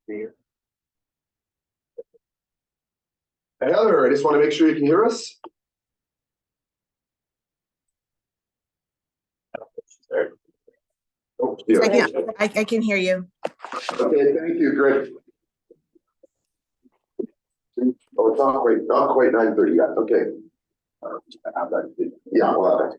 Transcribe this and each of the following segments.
Hey Heather, I just want to make sure you can hear us. Oh, yeah. I can hear you. Okay, thank you, great. Oh, it's not quite 9:30 yet, okay. I have that. Yeah, well,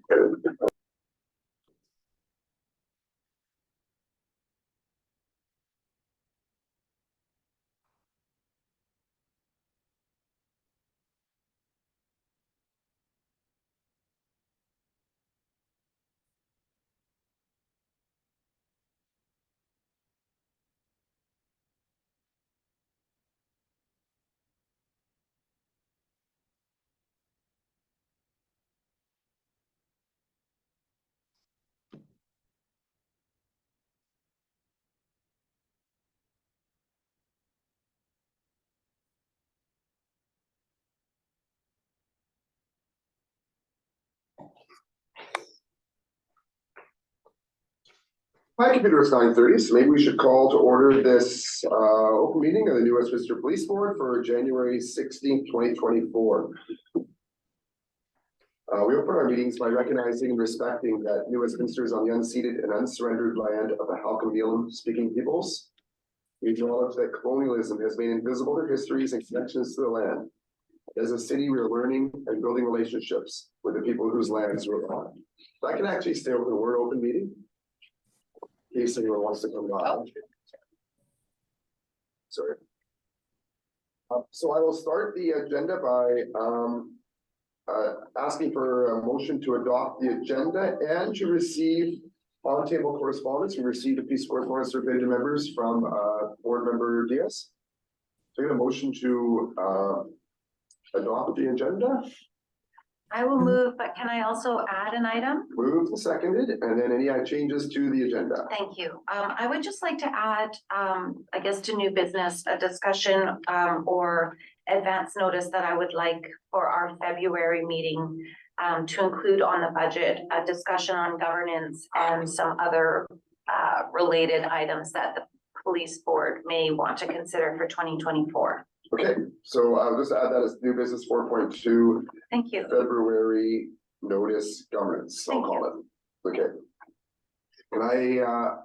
my computer is 9:30, so maybe we should call to order this open meeting of the New Westminster Police Board for January 16th, 2024. We open our meetings by recognizing and respecting that New Westminster is on the unceded and unsurrendered land of the Halkah speaking peoples. We acknowledge that colonialism has made invisible their histories and connections to the land. As a city, we are learning and building relationships with the people whose lands we're on. I can actually stay over the word open meeting. In case anyone wants to come by. Sorry. So I will start the agenda by asking for a motion to adopt the agenda and to receive on-table correspondence. We received a piece of correspondence survey to members from board member Diaz. So I get a motion to adopt the agenda. I will move, but can I also add an item? Moved and seconded, and then any changes to the agenda. Thank you. I would just like to add, I guess to new business, a discussion or advance notice that I would like for our February meeting to include on the budget a discussion on governance and some other related items that the police board may want to consider for 2024. Okay, so I'll just add that as new business 4.2. Thank you. February notice governance, I'll call it. Okay. Can I,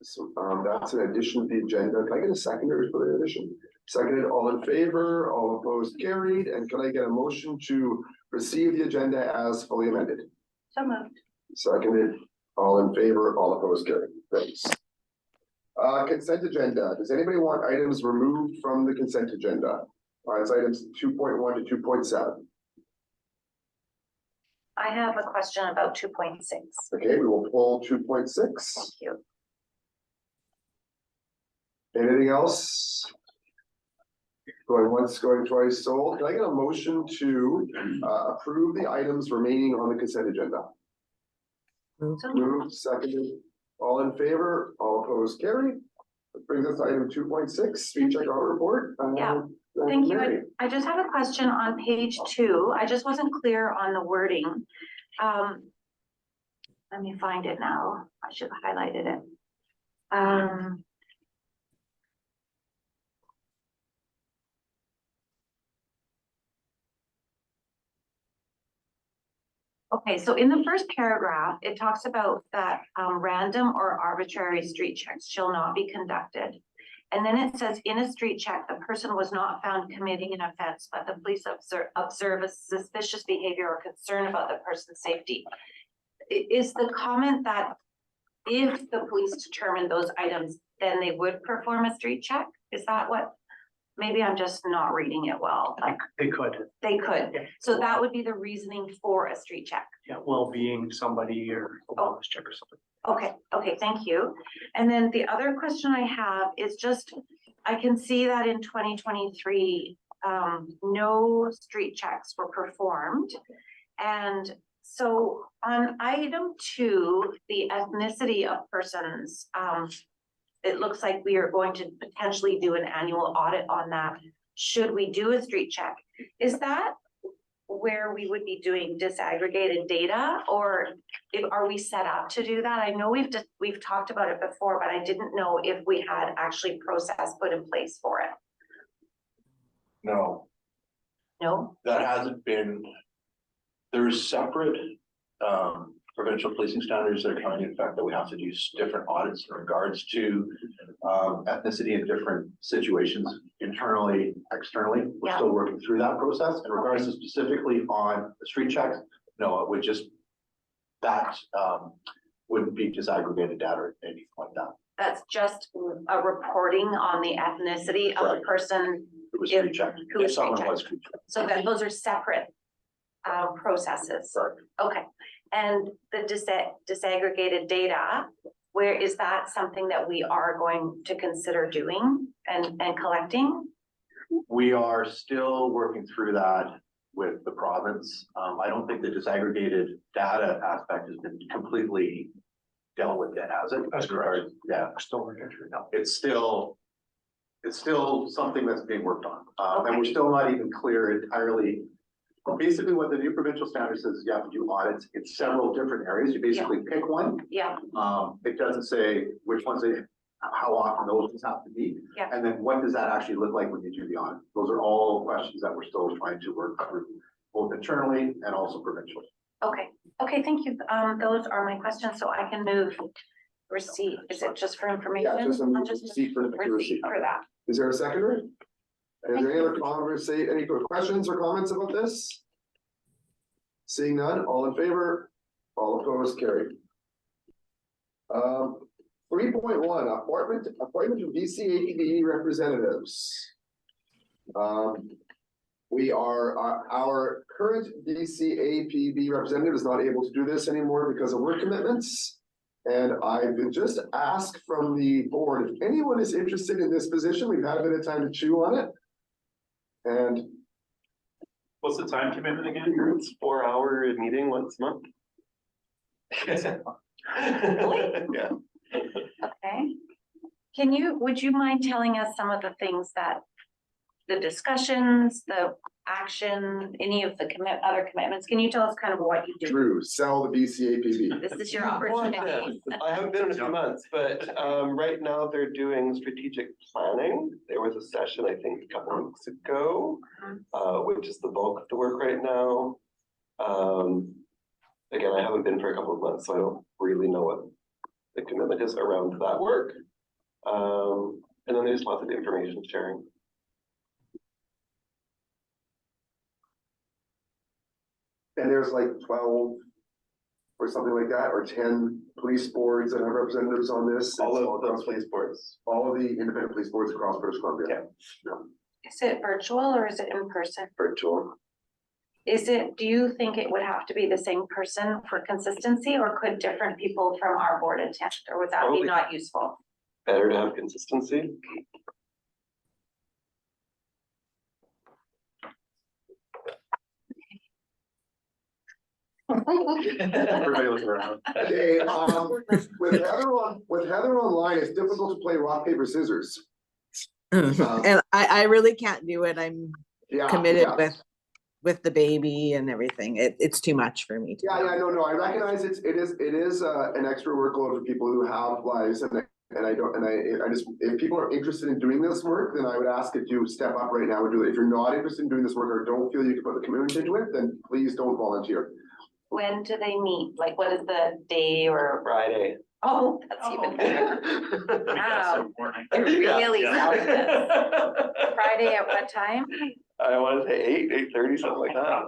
that's an addition to the agenda. Can I get a seconder for the addition? Seconded, all in favor, all opposed, carried. And can I get a motion to receive the agenda as fully amended? So moved. Seconded, all in favor, all opposed, carried. Thanks. Consent agenda. Does anybody want items removed from the consent agenda? It's items 2.1 to 2.7. I have a question about 2.6. Okay, we will pull 2.6. Thank you. Anything else? Going once, going twice, sold. Can I get a motion to approve the items remaining on the consent agenda? Moved, seconded. All in favor, all opposed, carried. That brings us to item 2.6, speed check audit report. Yeah, thank you. I just have a question on page 2. I just wasn't clear on the wording. Let me find it now. I should have highlighted it. Okay, so in the first paragraph, it talks about that random or arbitrary street checks shall not be conducted. And then it says in a street check, the person was not found committing an offense, but the police observe a suspicious behavior or concern about the person's safety. Is the comment that if the police determine those items, then they would perform a street check? Is that what? Maybe I'm just not reading it well. They could. They could. Yeah. So that would be the reasoning for a street check. Yeah, well-being somebody or a wellness check or something. Okay, thank you. And then the other question I have is just, I can see that in 2023, no street checks were performed. And so on item 2, the ethnicity of persons, it looks like we are going to potentially do an annual audit on that. Should we do a street check? Is that where we would be doing disaggregated data, or are we set up to do that? I know we've talked about it before, but I didn't know if we had actually process put in place for it. No, No? that hasn't been, there's separate provincial policing standards that are coming into effect that we have to do different audits in regards to ethnicity in different situations, internally, externally. We're Yeah. still working through that process. In regards to specifically on the street checks, no, it would just, that wouldn't be disaggregated data or anything like that. That's just a reporting on the ethnicity of the Correct. person, It was If- street checked. who was If someone street was street checked. so that those are separate processes. Correct. Okay, and the disaggregated data, where is that something that we are going to consider doing and collecting? We are still working through that with the province. I don't think the disaggregated data aspect has been completely dealt with yet, has it? That's correct. Yeah, We're still working through it now. it's still something that's being worked on. And we're still not even clear entirely. Basically, what the new provincial standard says is you have to do audits in several different areas. You basically pick one. Yeah, It doesn't say which ones they, how often those ones have to be. Yeah. And then what does that actually look like when you do the audit? Those are all questions that we're still trying to work through, both internally and also provincially. okay, thank you. Those are my questions, so I can move receipt. Is it just for information? Yeah, just a I'll just receipt for receipt receipt. for that. Is there a seconder? Is there any other any questions or comments about this? Seeing none, all in favor, all opposed, carried. 3.1, appointment of BCAPD representatives. We are, our current BCAPB representative is not able to do this anymore because of work commitments. And I would just ask from the board, if anyone is interested in this position, we've had a bit of time to chew on it. And What's the time commitment again? It's 4-hour meeting once a month. Yeah. Okay. Would you mind telling us some of the things that, the discussions, the action, any of the other commitments? Can you tell us kind of what you do? Drew, sell the BCAPB. This is your opportunity. I haven't been in a few months, but right now they're doing strategic planning. There was a session, I think, a couple of weeks ago, which is the bulk of the work right now. Again, I haven't been for a couple of months, so I don't really know what the commitment is around that work. And then there's lots of information sharing. And there's like 12 or something like that, or 10 police boards that have representatives on this. All It's of those police boards. all of the independent police boards across British Columbia. Is it virtual or is it in person? Virtual. Do you think it would have to be the same person for consistency, or could different people from our board attend, or would that be Probably. not useful? Better to have consistency. Everybody look around. Okay, with Heather online, it's difficult to play rock, paper, scissors. And I really can't do it. I'm Yeah, committed yeah. with the baby and everything. It's too much for me. Yeah, no, I recognize it is an extra workload for people who have lives and I just, if people are interested in doing this work, then I would ask that you step up right now and do it. If you're not interested in doing this work or don't feel you can put the commitment into it, then please don't volunteer. When do they meet? Like, what is the day or? Friday. Oh, that's even better. Wow. It really Yeah. sounds good. Friday at what time? I want to say 8:30, something like that.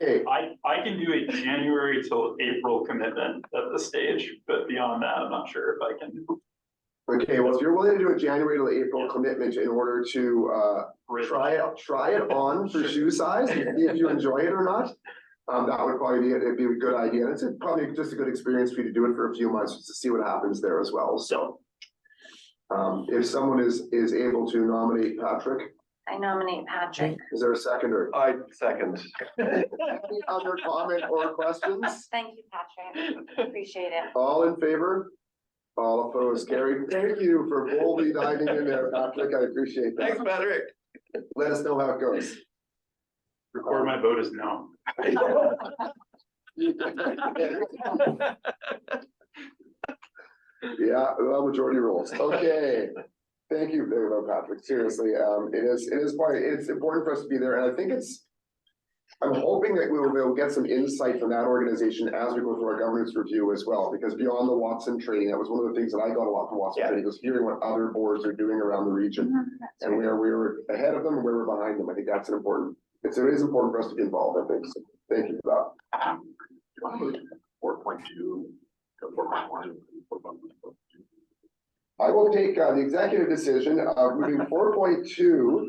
Okay, I can do a January till April commitment at this stage, but beyond that, I'm not sure if I can. okay, well, if you're willing to do a January to April commitment in order to try it on for shoe size and see if you enjoy it or not. That would probably it'd be a good idea. It's probably just a good experience for you to do it for a few months just to see what happens there as well. So if someone is able to nominate Patrick, I nominate Patrick. is there a seconder? I second. Any other comment or questions? Thank you, Patrick. Appreciate it. All in favor? All opposed, carried. Thank you for boldly diving in there, Patrick. I appreciate that. Thanks, Patrick. let us know how it goes. Record my vote as no. Yeah, well, majority rules. Okay. Thank you, Patrick. Seriously, it's important for us to be there, and I think I'm hoping that we'll get some insight from that organization as we go through our governance review as well, because beyond the Watson training, that was one of the things that I got a lot from Watson training, was hearing what other boards are doing around the region. And where we were ahead of them and where we're behind them. I think that's important. It is important for us to be involved, I think. So thank you for that. 4.2 to 4.1. I will take the executive decision of moving 4.2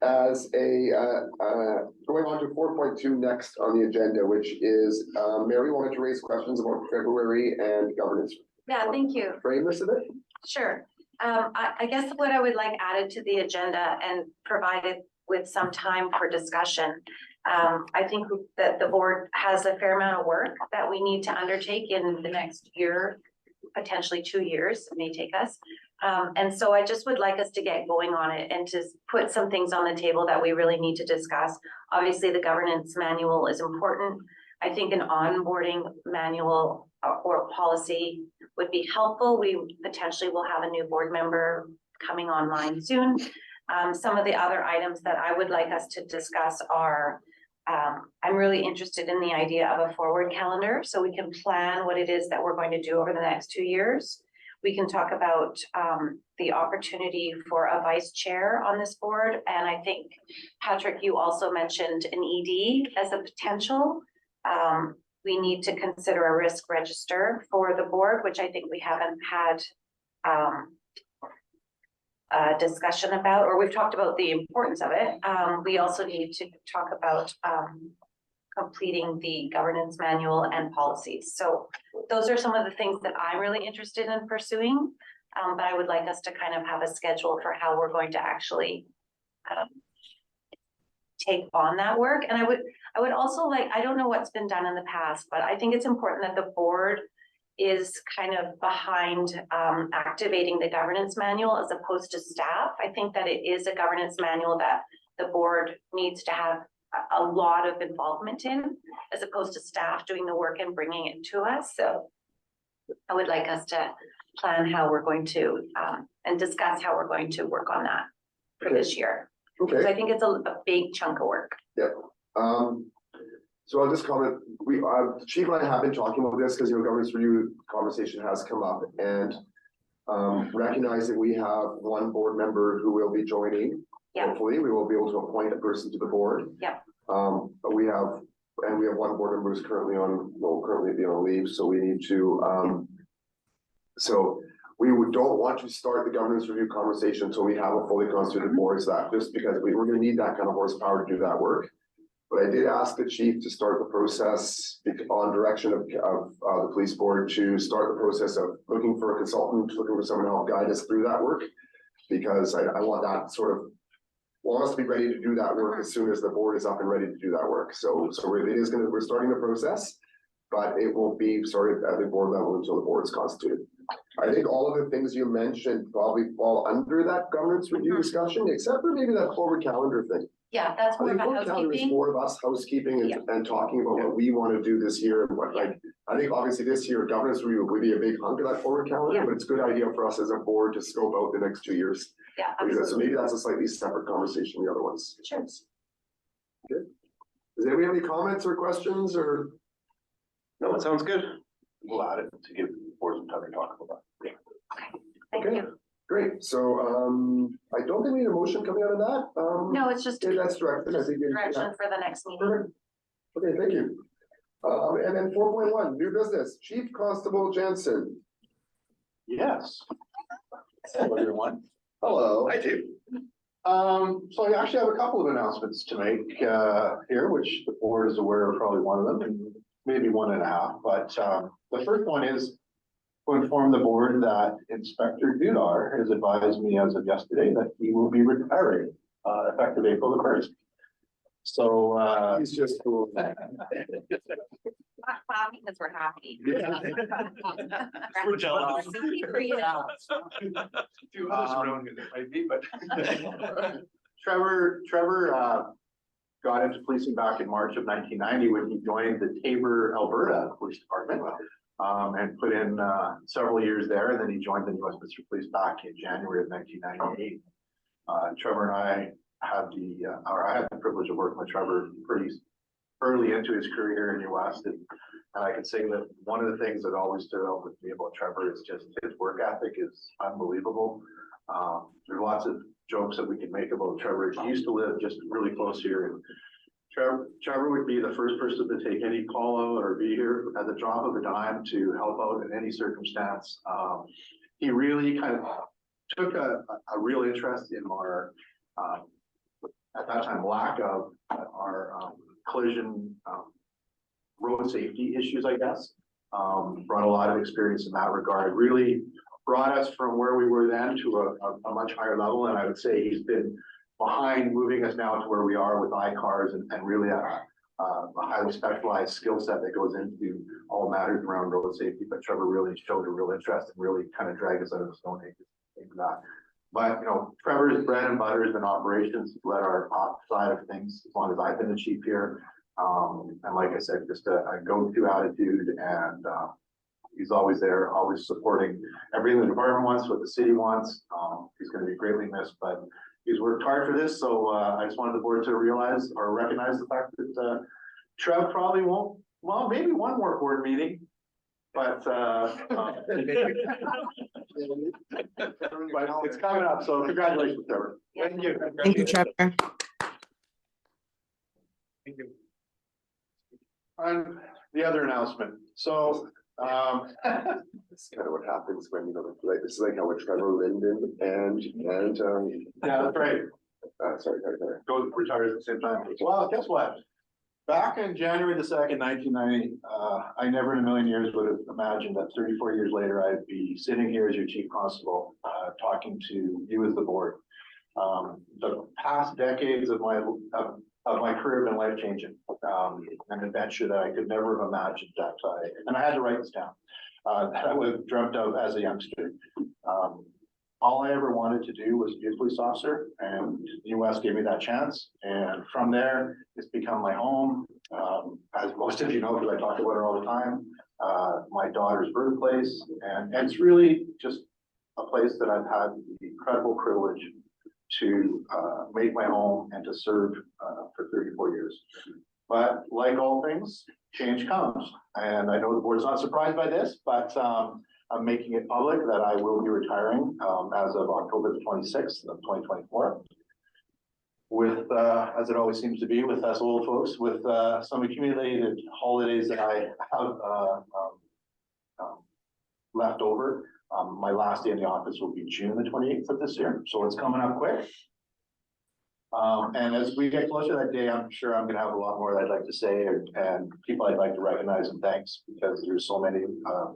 as going on to 4.2 next on the agenda, which is Mary wanted to raise questions about February and governance. Yeah, thank you. Frame this a bit. Sure. I guess what I would like added to the agenda and provided with some time for discussion. I think that the board has a fair amount of work that we need to undertake in the next year, potentially 2 years, it may take us. And so I just would like us to get going on it and to put some things on the table that we really need to discuss. Obviously, the governance manual is important. I think an onboarding manual or policy would be helpful. We potentially will have a new board member coming online soon. Some of the other items that I would like us to discuss are, I'm really interested in the idea of a forward calendar, so we can plan what it is that we're going to do over the next 2 years. We can talk about the opportunity for a vice chair on this board. And I think, Patrick, you also mentioned an ED as a potential. We need to consider a risk register for the board, which I think we haven't had a discussion about, or we've talked about the importance of it. We also need to talk about completing the governance manual and policies. So those are some of the things that I'm really interested in pursuing. But I would like us to kind of have a schedule for how we're going to actually take on that work. And I would also like, I don't know what's been done in the past, but I think it's important that the board is kind of behind activating the governance manual as opposed to staff. I think that it is a governance manual that the board needs to have a lot of involvement in, as opposed to staff doing the work and bringing it to us. So I would like us to plan how we're going to and discuss how we're going to work on that for this year. Because Okay. I think it's a big chunk of work. Yep. So I'll just comment, Chief and I have been talking about this because, governance review conversation has come up, and recognizing we have one board member who will be joining. Yeah. Hopefully, we will be able to appoint a person to the board. Yeah. But we have one board member who's currently on leave, so we need to, so we don't want to start the governance review conversation until we have a fully constituted board, so that just because we're gonna need that kind of horsepower to do that work. But I did ask the chief to start the process on direction of the police board to start the process of looking for a consultant, looking for someone to help guide us through that work. Because I want that want us to be ready to do that work as soon as the board is up and ready to do that work. So we're starting the process, but it won't be started at the board level until the board is constituted. I think all of the things you mentioned probably fall under that governance review discussion, except for maybe that forward calendar thing. Yeah, that's I more think about forward calendar is housekeeping. more of us housekeeping and talking about what we want to do this year and what, like, I think obviously this year governance review would be a big hunk of that forward calendar, Yeah. but it's a good idea for us as a board to scope out the next 2 years. Yeah, So absolutely. maybe that's a slightly separate conversation, the other ones. Sure. Good. Does anybody have any comments or questions or? No, it sounds good. We'll add it to give boards some time to talk about that. Thank Okay. you. Great, so I don't think we need a motion coming out of that. No, it's just If that's directed, I think. direction for the next meeting. Perfect. Okay, thank you. And then 4.1, new business, Chief Constable Jansen. Yes. Hello, everyone. Hello. do. So I actually have a couple of announcements to make here, which the board is aware of probably one of them, and maybe one and a half. But the first one is to inform the board that Inspector Dudar has advised me as of yesterday that he will be retiring effective April the 1st. So He's just cool. Not clapping because we're happy. We're jealous. Happy for you. Few others around it might be, but. Trevor, got into policing back in March of 1990 when he joined the Taber, Alberta Police Department. And put in, several years there, and then he joined the New Westminster Police back in January of 1998. Trevor and I had I had the privilege of working with Trevor pretty early into his career in New West, and I can say that one of the things that always stood out with me about Trevor is just his work ethic is unbelievable. There's lots of jokes that we can make about Trevor. He used to live just really close here, and Trevor would be the first person to take any call out or be here at the drop of a dime to help out in any circumstance. He really kind of took a real interest in our, at that time, lack of our collision road safety issues, I guess. Brought a lot of experience in that regard, really brought us from where we were then to a much higher level. And I would say he's been behind moving us now to where we are with iCars and really a highly specialized skill set that goes into all matters around road safety. But Trevor really showed a real interest and really kind of dragged us out of the stone age into that. But, you know, Trevor's bread and butter has been operations, led our op side of things as long as I've been the chief here. And like I said, just a go-to attitude, and he's always there, always supporting everything the department wants, what the city wants. He's going to be greatly missed, but he's worked hard for this. So I just wanted the board to realize or recognize the fact that Trev probably won't, well, maybe one more board meeting, but it's coming up. So congratulations, Trevor. Thank you. Thank you, Trevor. Thank you. And the other announcement. So That's kind of what happens when, you know, like, this is like how with Trevor Linden and yeah, that's right. sorry. Go retires at the same time. Well, guess what? Back in January the 2nd, 1990, I never in a million years would have imagined that 34 years later, I'd be sitting here as your chief constable, talking to you as the board. The past decades of my career have been life-changing. An adventure that I could never have imagined that and I had to write this down, that I would have dreamt of as a youngster. All I ever wanted to do was be a police officer, and New West gave me that chance. And from there, it's become my home. As most of you know, because I talk about it all the time, my daughter's birthplace, and it's really just a place that I've had the incredible privilege to make my home and to serve for 34 years. But like all things, change comes. And I know the board is not surprised by this, but I'm making it public that I will be retiring as of October the 26th of 2024. With, as it always seems to be with us old folks, with some accumulated holidays that I have left over. My last day in the office will be June the 28th of this year, so it's coming up quick. And as we get closer to that day, I'm sure I'm going to have a lot more that I'd like to say, and people I'd like to recognize and thanks, because there's so many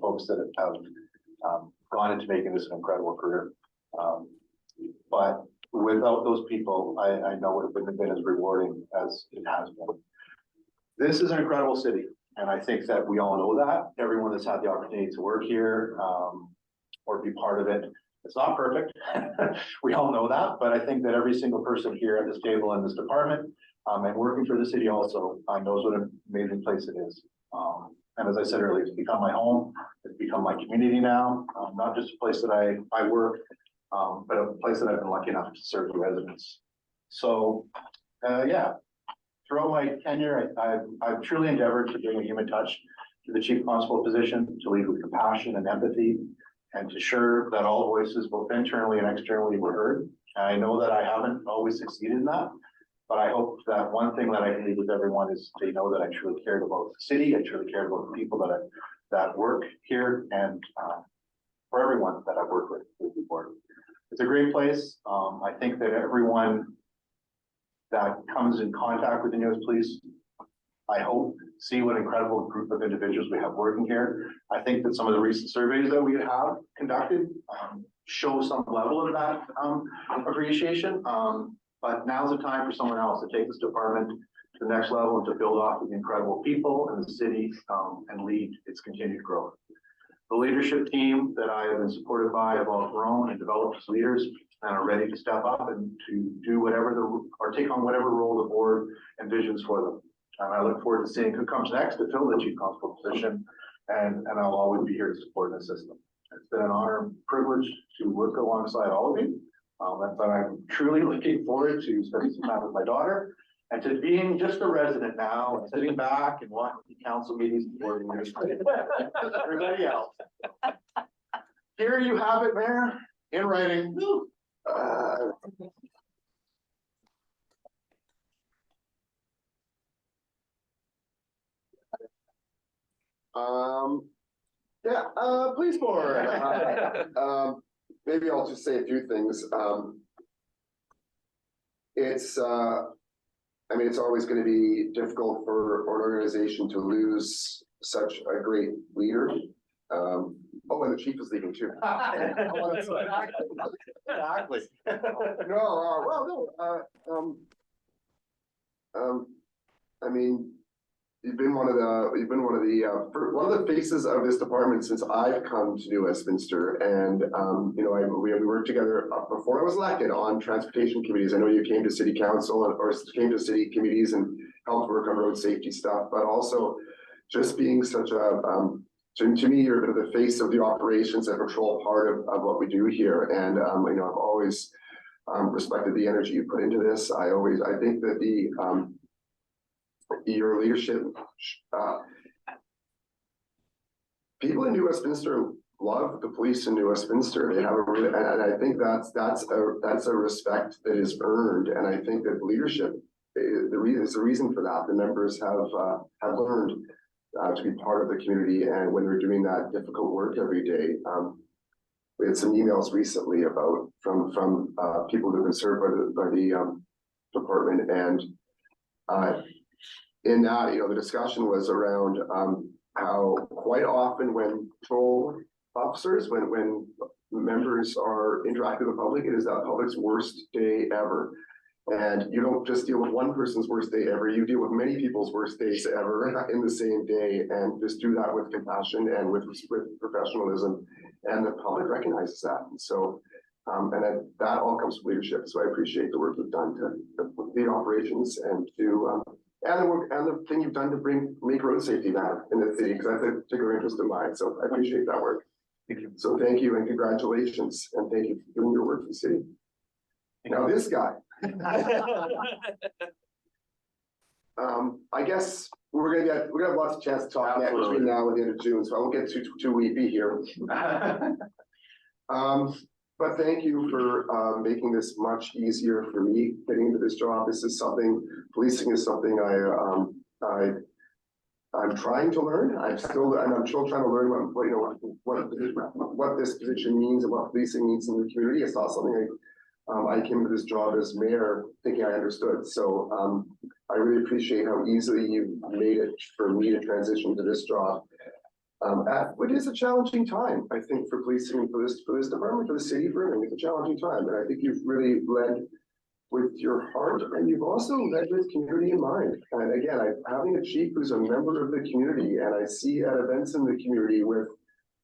folks that have gone into making this an incredible career. But without those people, I know it wouldn't have been as rewarding as it has been. This is an incredible city, and I think that we all know that. Everyone that's had the opportunity to work here or be part of it. It's not perfect. We all know that, but I think that every single person here at this table in this department and working for the city also knows what an amazing place it is. And as I said earlier, it's become my home. It's become my community now. Not just a place that I work, but a place that I've been lucky enough to serve the residents. So, yeah, throughout my tenure, I've truly endeavored to bring a human touch to the chief constable position, to lead with compassion and empathy, and to ensure that all voices, both internally and externally, were heard. And I know that I haven't always succeeded in that, but I hope that one thing that I can leave with everyone is they know that I truly cared about the city, I truly cared about the people that work here, and for everyone that I've worked with before. It's a great place. I think that everyone that comes in contact with the New West Police, I hope, see what incredible group of individuals we have working here. I think that some of the recent surveys that we have conducted show some level of that appreciation. But now's the time for someone else to take this department to the next level and to build off of the incredible people in the city and lead its continued growth. The leadership team that I have been supported by have all grown and developed as leaders and are ready to step up and to do whatever or take on whatever role the board envisions for them. And I look forward to seeing who comes next to fill the chief constable position, and I'll always be here to support and assist them. It's been an honor and privilege to work alongside all of you. But I'm truly looking forward to spending some time with my daughter and to being just a resident now and sitting back and watching the council meetings and board meetings. Everybody else. Here you have it, Mayor, in writing. Yeah, police board. Maybe I'll just say a few things. It's, I mean, it's always going to be difficult for an organization to lose such a great leader. Oh, and the chief is leaving too. Exactly. I mean, you've been one of the faces of this department since I've come to New Westminster, and you know, we worked together before I was elected on transportation committees. I know you came to city council or came to city committees and helped work on road safety stuff, but also just being such a to me, you're a bit of the face of the operations and control part of what we do here, and you know, I've always respected the energy you put into this. I think that your leadership, people in New Westminster love the police in New Westminster. They have a really, and I think that's a respect that is earned. And I think that leadership, the reason for that. The members have learned to be part of the community, and when they're doing that difficult work every day. We had some emails recently about from people who have been served by the department, and in that, you know, the discussion was around how quite often when patrol officers, when members are interacting with the public, it is that public's worst day ever. And you don't just deal with one person's worst day ever, you deal with many people's worst days ever in the same day, and just do that with compassion and with professionalism. And the public recognizes that. And so, and that all comes from leadership. So I appreciate the work you've done to the operations and to and the work and the thing you've done to make road safety matter in the city, because that's a particular interest of mine. So I appreciate that work. Thank you. So thank you and congratulations, and thank you for doing your work for the city. Now this guy. I guess we're gonna have lots of chance to talk next between now and the end of June, so I won't get too weepy here. But thank you for making this much easier for me getting into this job. This is something, policing is something I'm trying to learn. I'm still trying to learn what this position means and what policing means in the community. It's not something I came to this job as mayor thinking I understood. So I really appreciate how easily you made it for me to transition to this job. It is a challenging time, I think, for policing and for this department, for the city, for everything. It's a challenging time, and I think you've really led with your heart, and you've also led with community in mind. And again, having a chief who's a member of the community, and I see at events in the community with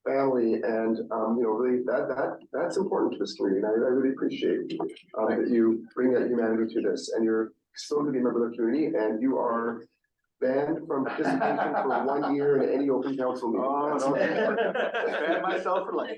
family, and you know, really that's important to this community, and I really appreciate that you bring that humanity to this, and you're still going to be a member of the community, and you are banned from participation for 1 year in any open council meeting. Oh, no. Ban myself for life.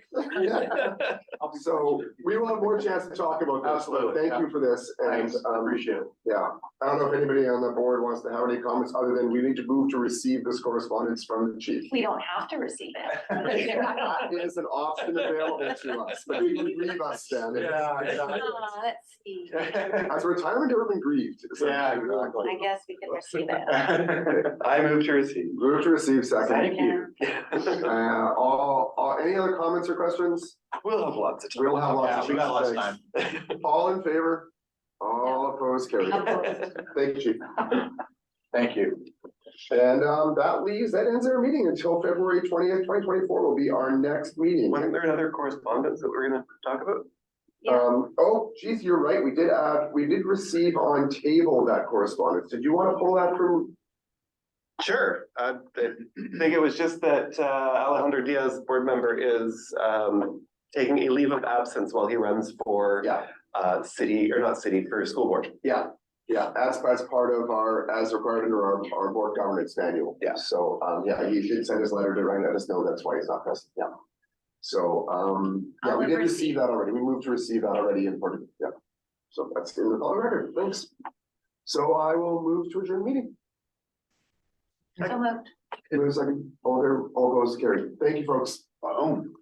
So we will have more chance to talk about this. Absolutely. But thank you for this, and Thanks. Appreciate it. yeah, I don't know if anybody on the board wants to have any comments other than we need to move to receive this correspondence from the chief. We don't have to receive it. That is an option available to us, but you can grieve us then. Yeah, exactly. Let's see. Has retirement ever been grieved? Yeah, exactly. I guess we can receive it. I move to receive. Move to receive second. Thank you. Any other comments or questions? We'll have lots of time. We'll have lots Yeah, of we got lots of time. time. All in favor? All opposed, carried. Opposed. Thank you, Chief. Thank you. And that ends our meeting until February 20th, 2024 will be our next meeting. Wasn't there another correspondence that we're gonna talk about? Yeah. Oh, geez, you're right. We did receive on table that correspondence. Did you want to pull that from? Sure. think it was just that Alejandro Diaz, board member, is taking a leave of absence while he runs for Yeah, city, or not city, for school board. yeah, as part of as required under our board governance manual. Yeah. So, yeah, he did send his letter to let us know that's why he's not present, yeah. So, yeah, we did receive that already, we moved to receive that already in Portugal, yeah. So that's in the call record, thanks. So I will move to adjourn the meeting. So moved. Wait a second, all goes carried, thank you, folks. Boom.